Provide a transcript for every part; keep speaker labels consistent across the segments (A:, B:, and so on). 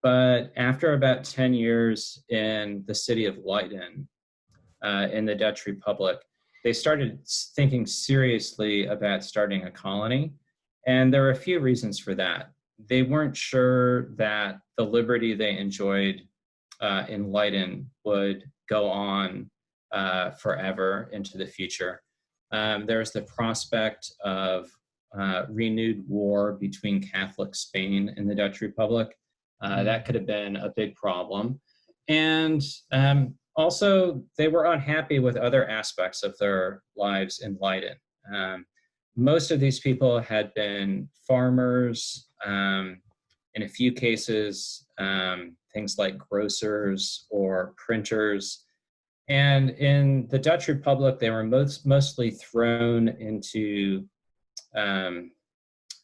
A: But after about 10 years in the city of Leiden, in the Dutch Republic, they started thinking seriously about starting a colony. And there were a few reasons for that. They weren't sure that the liberty they enjoyed in Leiden would go on forever into the future. There's the prospect of renewed war between Catholic Spain and the Dutch Republic. That could have been a big problem. And also, they were unhappy with other aspects of their lives in Leiden. Most of these people had been farmers, in a few cases, things like grocers or printers. And in the Dutch Republic, they were mostly thrown into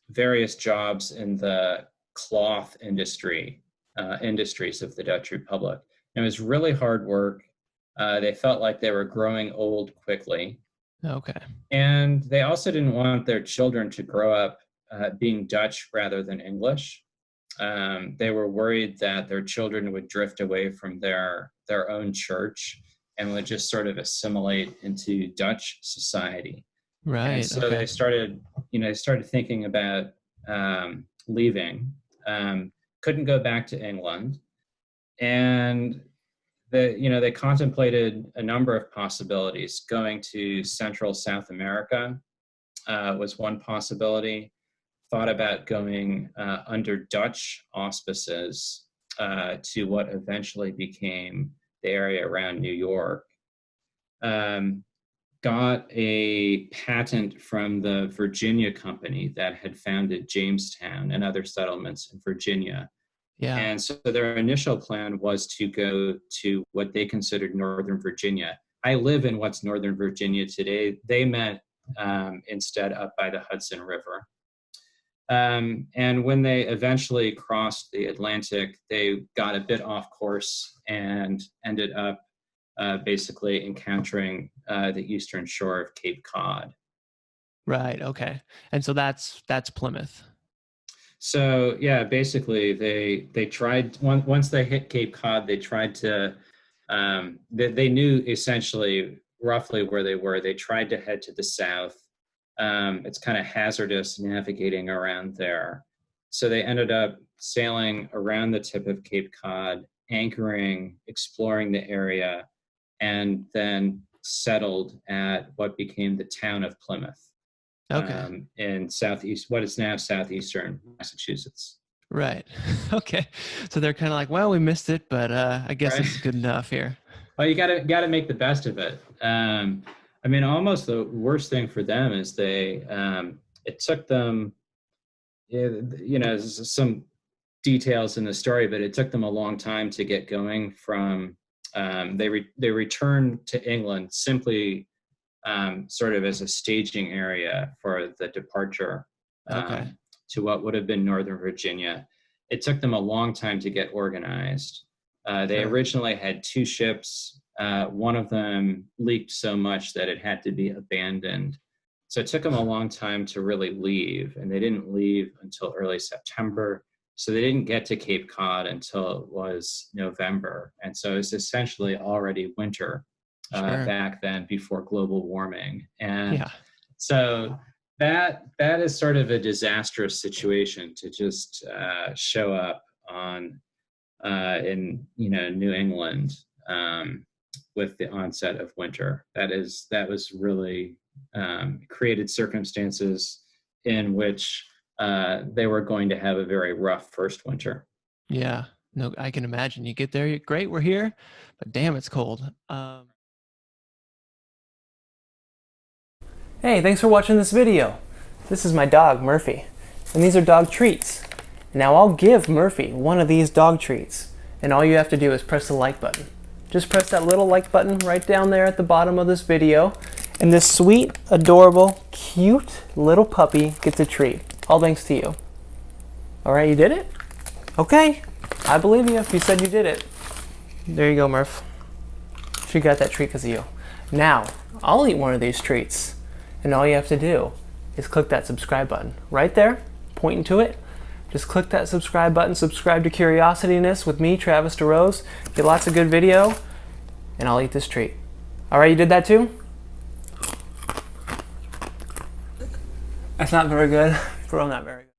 A: various jobs in the cloth industries of the Dutch Republic. And it was really hard work. They felt like they were growing old quickly.
B: Okay.
A: And they also didn't want their children to grow up being Dutch rather than English. They were worried that their children would drift away from their own church and would just sort of assimilate into Dutch society.
B: Right.
A: And so they started thinking about leaving. Couldn't go back to England, and they contemplated a number of possibilities. Going to Central South America was one possibility. Thought about going under Dutch auspices to what eventually became the area around New York. Got a patent from the Virginia company that had founded Jamestown and other settlements in Virginia.
B: Yeah.
A: And so their initial plan was to go to what they considered Northern Virginia. I live in what's Northern Virginia today. They meant instead up by the Hudson River. And when they eventually crossed the Atlantic, they got a bit off course and ended up basically encountering the eastern shore of Cape Cod.
B: Right. Okay. And so that's Plymouth.
A: So yeah, basically they tried once they hit Cape Cod, they tried to they knew essentially roughly where they were. They tried to head to the south. It's kind of hazardous navigating around there. So they ended up sailing around the tip of Cape Cod, anchoring, exploring the area, and then settled at what became the town of Plymouth.
B: Okay.
A: In what is now southeastern Massachusetts.
B: Right. Okay. So they're kind of like, well, we missed it, but I guess
A: Right.
B: it's good enough here.
A: Well, you gotta make the best of it. I mean, almost the worst thing for them is it took them, some details in the story, but it took them a long time to get going from, they returned to England simply sort of as a staging area for the departure to what would have been Northern Virginia. It took them a long time to get organized. They originally had 2 ships. One of them leaked so much that it had to be abandoned. So it took them a long time to really leave, and they didn't leave until early September. So they didn't get to Cape Cod until it was November. And so it's essentially already winter back then before global warming. And so that is sort of a disastrous situation to just show up on in New England with the onset of winter. That was really created circumstances in which they were going to have a very rough first winter.
B: Yeah, no, I can imagine. You get there, great, we're here, but damn, it's cold. Hey, thanks for watching this video. This is my dog, Murphy, and these are dog treats. Now I'll give Murphy one of these dog treats, and all you have to do is press the like button. Just press that little like button right down there at the bottom of this video, and this sweet, adorable, cute little puppy gets a treat. All thanks to you. All right, you did it? Okay, I believe you if you said you did it. There you go, Murph. She got that treat because of you. Now, I'll eat one of these treats, and all you have to do is click that subscribe button right there, pointing to it. Just click that subscribe button, subscribe to Curiosityness with me, Travis DeRose. Get lots of good video, and I'll eat this treat. Alright, you did that too? That's not very good. For real, not very good.